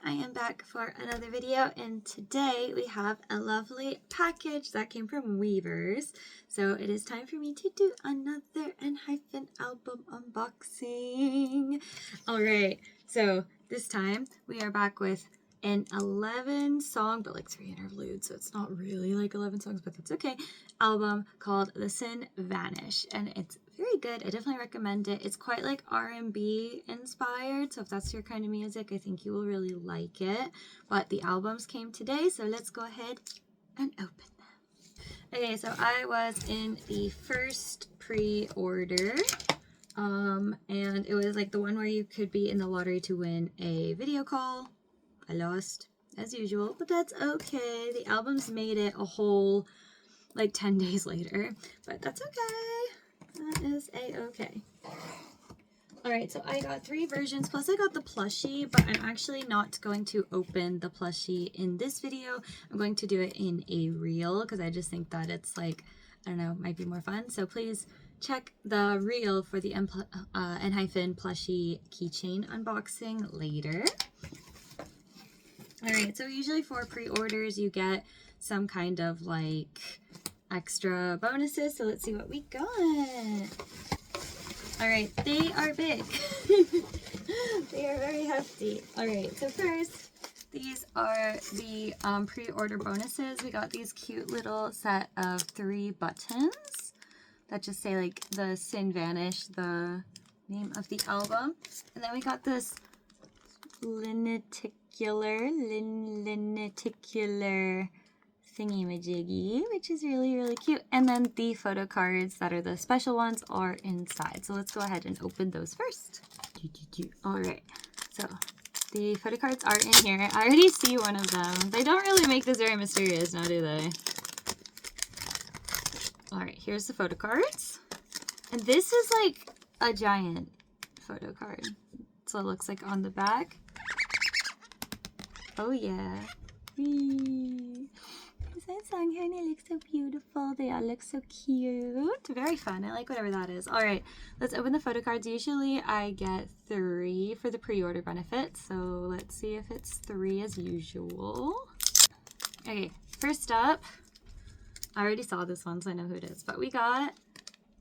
I am back for another video, and today we have a lovely package that came from Weavers. So it is time for me to do another Enhypen album unboxing. Alright, so this time we are back with an 11 song, but like 3 interludes, so it's not really like 11 songs, but that's okay, album called The Sin Vanish, and it's very good. I definitely recommend it. It's quite like R&B inspired, so if that's your kind of music, I think you will really like it. But the albums came today, so let's go ahead and open them. Okay, so I was in the first pre-order, and it was like the one where you could be in the lottery to win a video call. I lost, as usual, but that's okay. The albums made it a whole, like, 10 days later, but that's okay. That is a-okay. Alright, so I got 3 versions, plus I got the plushie, but I'm actually not going to open the plushie in this video. I'm going to do it in a reel, because I just think that it's, like, I don't know, might be more fun. So please check the reel for the Enhypen plushie keychain unboxing later. Alright, so usually for pre-orders you get some kind of like extra bonuses, so let's see what we got. Alright, they are big. They are very hefty. Alright, so first, these are the pre-order bonuses. We got these cute little set of 3 buttons that just say like the Sin Vanish, the name of the album. And then we got this lenticular thingy-majiggy, which is really cute. And then the photo cards that are the special ones are inside. So let's go ahead and open those first. Alright, so the photo cards are in here. I already see one of them. They don't really make this very mysterious now, do they? Alright, here's the photo cards. And this is like a giant photo card. So it looks like on the back. Oh yeah. Whee. Is that song here? And it looks so beautiful. They all look so cute. Very fun. I like whatever that is. Alright, let's open the photo cards. Usually I get 3 for the pre-order benefit. So let's see if it's 3 as usual. Okay, first up, I already saw this one, so I know who it is. But we got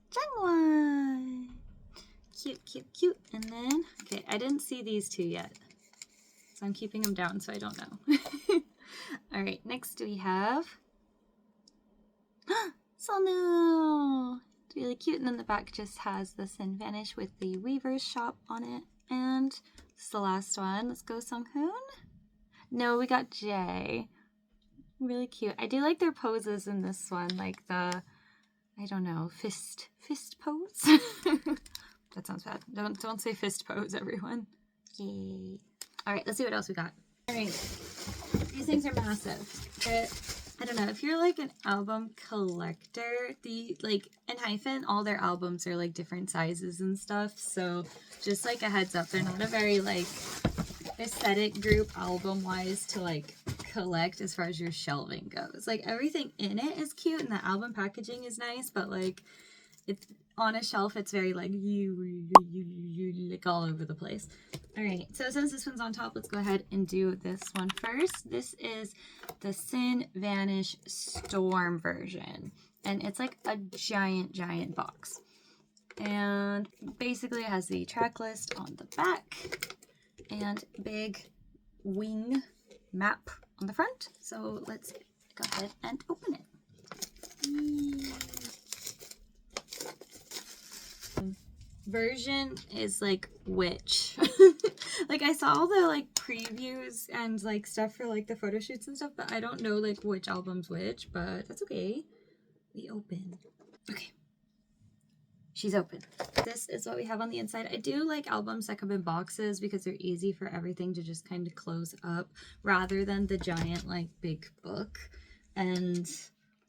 Jungwon. Cute. And then, okay, I didn't see these 2 yet. So I'm keeping them down so I don't know. Alright, next we have Sonu! It's really cute, and then the back just has the Sin Vanish with the Weaver's shop on it. And this is the last one. Let's go Sunghoon. No, we got Jay. Really cute. I do like their poses in this one, like the, I don't know, fist pose? That sounds bad. Don't say fist pose, everyone. Yay. Alright, let's see what else we got. Alright, these things are massive, but I don't know, if you're like an album collector, like Enhypen, all their albums are like different sizes and stuff, so just like a heads up, they're not a very like aesthetic group album-wise to like collect as far as your shelving goes. Like everything in it is cute and the album packaging is nice, but like it's on a shelf, it's very like you like all over the place. Alright, so since this one's on top, let's go ahead and do this one first. This is the Sin Vanish Storm version, and it's like a giant box. And basically it has the track list on the back and big wing map on the front. So let's go ahead and open it. Version is like which like I saw all the like previews and like stuff for like the photo shoots and stuff, but I don't know like which album's which, but that's okay. We open. Okay, she's open. This is what we have on the inside. I do like albums that come in boxes because they're easy for everything to just kind of close up rather than the giant like big book, and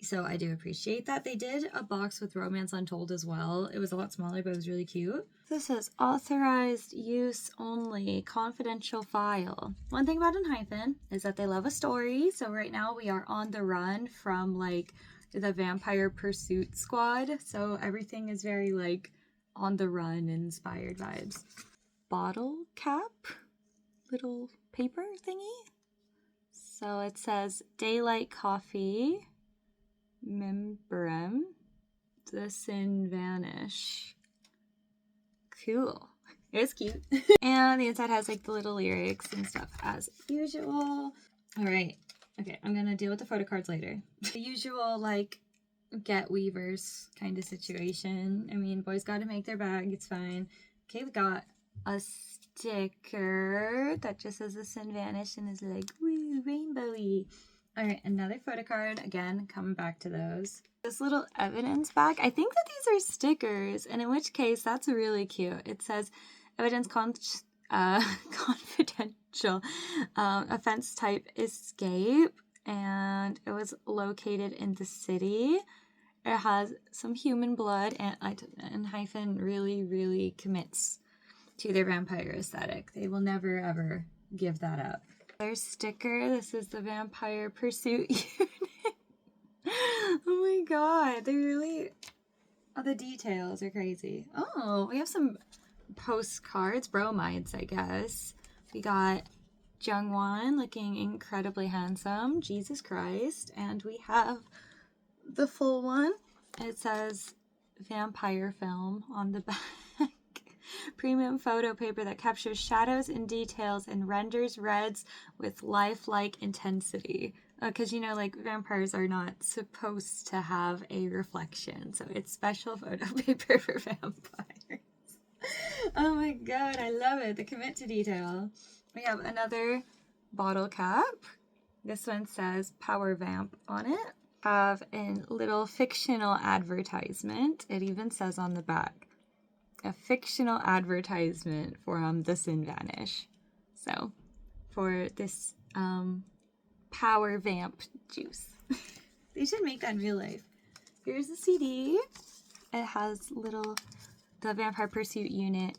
so I do appreciate that. They did a box with Romance Untold as well. It was a lot smaller, but it was really cute. This is authorized use only, confidential file. One thing about Enhypen is that they love a story. So right now we are on the run from like the Vampire Pursuit Squad. So everything is very like on the run inspired vibes. Bottle cap. little paper thingy. So it says Daylight Coffee, Membrem, the Sin Vanish. Cool. It's cute. And the inside has like the little lyrics and stuff as usual. All right. Okay, I'm gonna deal with the photo cards later. The usual like get weavers kind of situation. I mean, boys gotta make their bag, it's fine. Okay, we got a sticker that just says the Sin Vanish and is like, woo, rainbowy. All right, another photo card. Again, coming back to those. This little evidence bag. I think that these are stickers, and in which case, that's really cute. It says evidence confidential, offense type escape, and it was located in the city. It has some human blood, and Enhypen really commits to their vampire aesthetic. They will never ever give that up. Their sticker, this is the Vampire Pursuit Unit. Oh my god, they really, oh, the details are crazy. Oh, we have some postcards, bromides, I guess. We got Jungwon looking incredibly handsome, Jesus Christ, and we have the full one. It says vampire film on the back. Premium photo paper that captures shadows and details and renders reds with lifelike intensity. Because, you know, like, vampires are not supposed to have a reflection. So it's special photo paper for vampires. Oh my god, I love it. The commit to detail. We have another bottle cap. This one says Power Vamp on it. Have a little fictional advertisement. It even says on the back, a fictional advertisement for the Sin Vanish. So for this Power Vamp juice. They should make that in real life. Here's the CD. It has the Vampire Pursuit Unit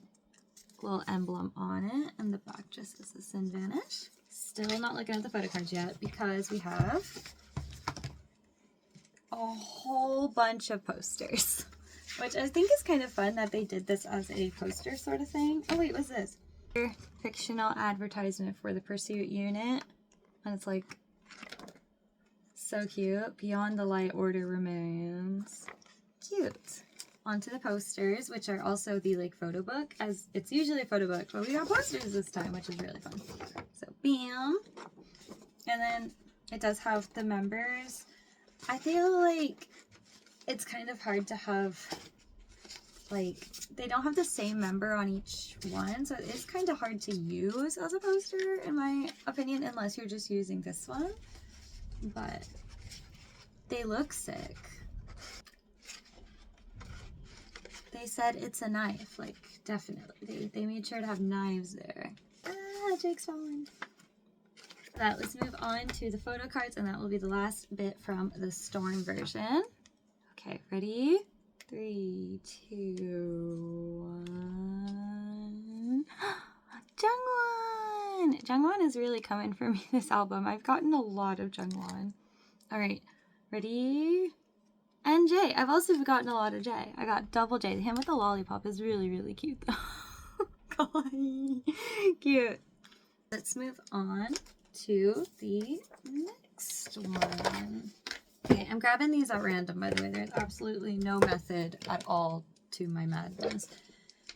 little emblem on it, and the back just says the Sin Vanish. Still not looking at the photo cards yet because we have a whole bunch of posters. Which I think is kind of fun that they did this as a poster sort of thing. Oh wait, what's this? Fictional advertisement for the Pursuit Unit. And it's like so cute. Beyond the Light Order remains. Cute. Onto the posters, which are also the like photo book, as it's usually a photo book, but we got posters this time, which is really fun. So bam. And then it does have the members. I feel like it's kind of hard to have, like, they don't have the same member on each one, so it is kind of hard to use as a poster, in my opinion, unless you're just using this one. But they look sick. They said it's a knife, like, definitely. They made sure to have knives there. Ah, Jake's falling. Let's move on to the photo cards, and that will be the last bit from the Storm version. Okay, ready? 3, 2, 1. Jungwon! Jungwon is really coming for me this album. I've gotten a lot of Jungwon. Alright, ready? And Jay. I've also gotten a lot of Jay. I got double Jay. Him with the lollipop is really cute though. Kawaii. Cute. Let's move on to the next one. Okay, I'm grabbing these at random, by the way. There's absolutely no method at all to my madness.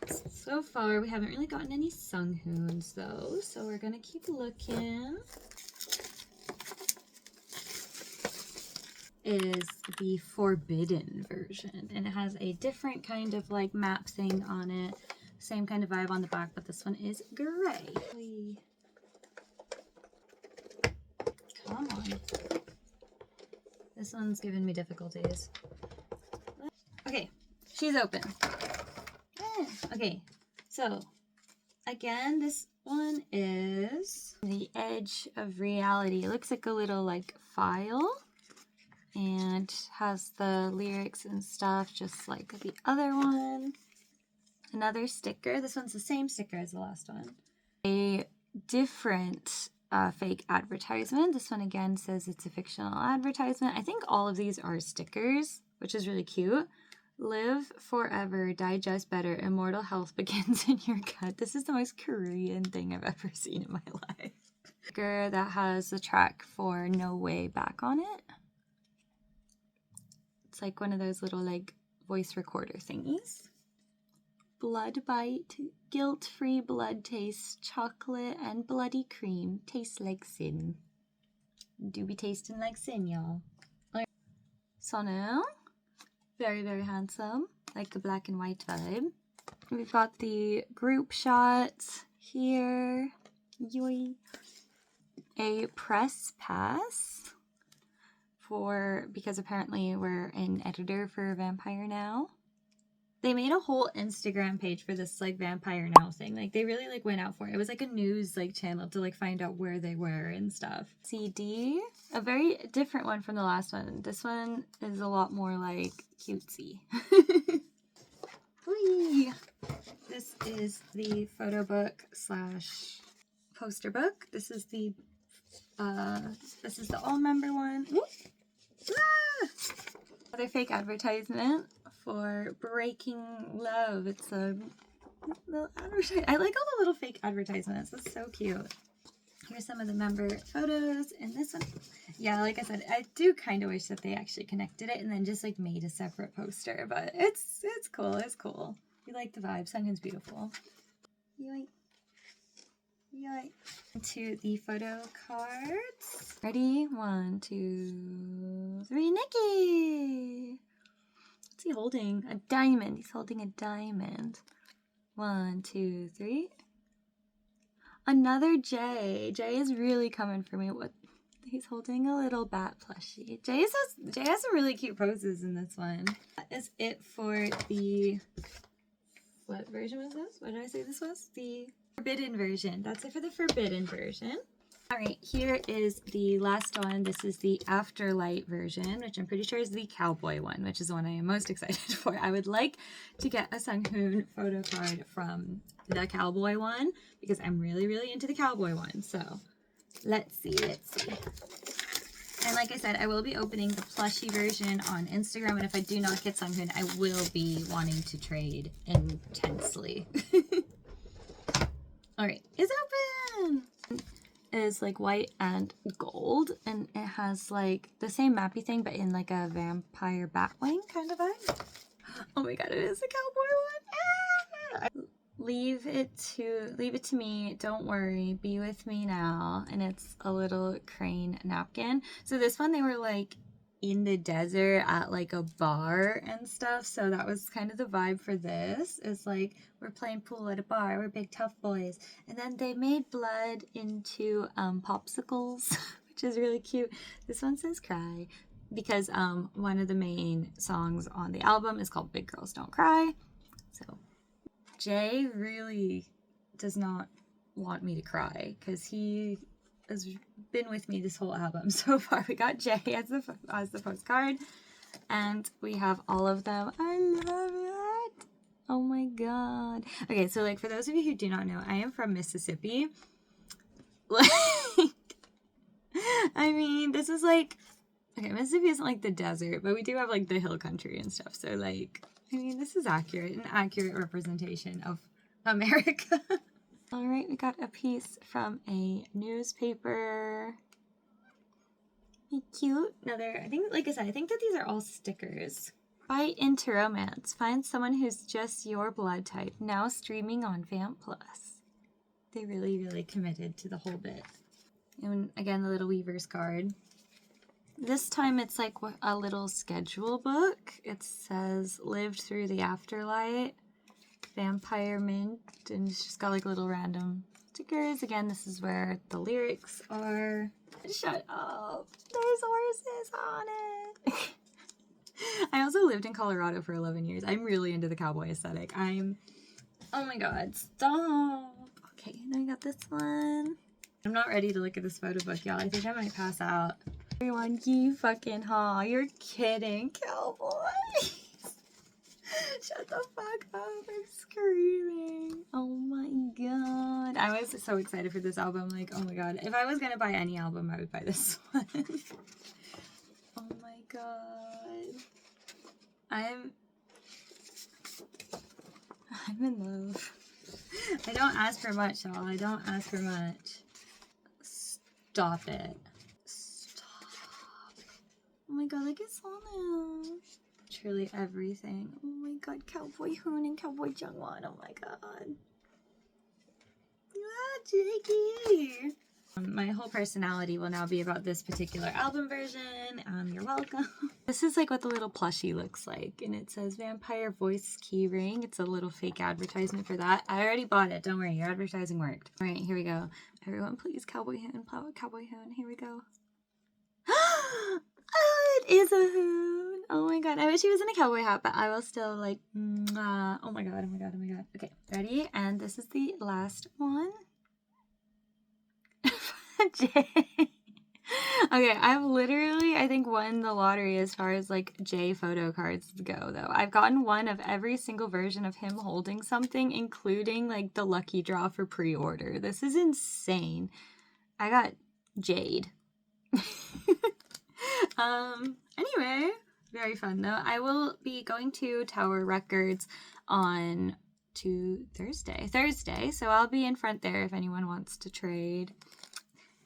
So far, we haven't really gotten any Sunghoons, though, so we're gonna keep looking. Is the Forbidden version, and it has a different kind of, like, map thing on it. Same kind of vibe on the back, but this one is gray. Come on. This one's giving me difficulties. Okay, she's open. Okay, so again, this one is The Edge of Reality. It looks like a little like file and has the lyrics and stuff just like the other one. Another sticker. This one's the same sticker as the last one. A different fake advertisement. This one again says it's a fictional advertisement. I think all of these are stickers, which is really cute. Live forever, digest better, immortal health begins in your gut. This is the most Korean thing I've ever seen in my life. That has the track for No Way Back on it. It's like one of those little like voice recorder thingies. Blood bite, guilt-free blood taste, chocolate and bloody cream, tastes like sin. Do be tasting like sin, y'all. Sonu, very, very handsome, like the black and white vibe. We've got the group shots here. Yoi. A press pass because apparently we're an editor for Vampire Now. They made a whole Instagram page for this like Vampire Now thing. Like they really like went out for it. It was like a news like channel to like find out where they were and stuff. CD, a very different one from the last one. This one is a lot more like cutesy. This is the photo book / poster book. This is the all member one. Another fake advertisement for Breaking Love. It's a little advertisement. I like all the little fake advertisements. It's so cute. Here's some of the member photos in this one. Yeah, like I said, I do kind of wish that they actually connected it and then just like made a separate poster, but it's cool. It's cool. We like the vibe. Sunghoon's beautiful. Yoink. Yoink. To the photo cards. Ready? 1, 2, 3. Nikki! What's he holding? A diamond. He's holding a diamond. 1, 2, 3. Another Jay. Jay is really coming for me. What? He's holding a little bat plushie. Jay has some really cute poses in this one. That is it for the... What version was this? What did I say this was? The forbidden version. That's it for the forbidden version. Alright, here is the last one. This is the Afterlife version, which I'm pretty sure is the cowboy one, which is the one I am most excited for. I would like to get a Sunghoon photo card from the cowboy one because I'm really, really into the cowboy one. So let's see. And like I said, I will be opening the plushie version on Instagram, and if I do not get Sunghoon, I will be wanting to trade intensely. Alright, it's open! It is like white and gold, and it has like the same mappy thing, but in like a vampire batwing kind of vibe. Oh my god, it is a cowboy one! Ah! Leave it to me, don't worry, be with me now. And it's a little crane napkin. So this one, they were like in the desert at like a bar and stuff, so that was kind of the vibe for this. It's like we're playing pool at a bar, we're big tough boys. And then they made blood into popsicles, which is really cute. This one says cry because one of the main songs on the album is called Big Girls Don't Cry. So Jay really does not want me to cry because he has been with me this whole album so far. We got Jay as the postcard, and we have all of them. I love it. Oh my god. Okay, so like for those of you who do not know, I am from Mississippi. Like, I mean, this is like, okay, Mississippi isn't like the desert, but we do have like the hill country and stuff. So like, I mean, this is an accurate representation of America. All right, we got a piece from a newspaper. Cute. Another, I think, like I said, I think that these are all stickers. Bite into romance. Find someone who's just your blood type. Now streaming on Vamp Plus. They really, really committed to the whole bit. And again, the little Weaver's card. This time it's like a little schedule book. It says lived through the afterlife, vampire mint, and it's just got like little random stickers. Again, this is where the lyrics are. Shut up. There's horses on it. I also lived in Colorado for 11 years. I'm really into the cowboy aesthetic. Oh my god, stop. Okay, then we got this one. I'm not ready to look at this photo book, y'all. I think I might pass out. Everyone, you fucking you're kidding, cowboy. Shut the fuck up, I'm screaming. Oh my god. I was so excited for this album. Like, oh my god. If I was gonna buy any album, I would buy this one. Oh my god. I'm I'm in love. I don't ask for much, y'all. I don't ask for much. Stop it. Stop. Oh my god, look at Sana. Truly everything. Oh my god, Cowboy Hoon and Cowboy Jungwon. Oh my god. Ah, Jakey. My whole personality will now be about this particular album version. You're welcome. This is like what the little plushie looks like, and it says Vampire Voice Keyring. It's a little fake advertisement for that. I already bought it. Don't worry, your advertising worked. All right, here we go. Everyone, please, Cowboy Hoon, Cowboy Hoon. Here we go. Oh, it is a hoon. Oh my god, I wish he was in a cowboy hat, but I will still like. Oh my god, oh my god, oh my god. Okay, ready? And this is the last one. J. Okay, I've literally, I think, won the lottery as far as like J photo cards go, though. I've gotten one of every single version of him holding something, including like the lucky draw for pre-order. This is insane. I got Jade. Anyway, very fun though. I will be going to Tower Records on Thursday, so I'll be in front there if anyone wants to trade.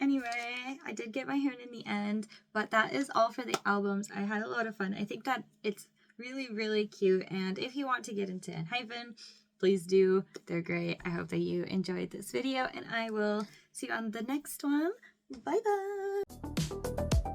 Anyway, I did get my hoon in the end, but that is all for the albums. I had a lot of fun. I think that it's really, really cute, and if you want to get into Enhypen, please do. They're great. I hope that you enjoyed this video, and I will see you on the next one. Bye-bye!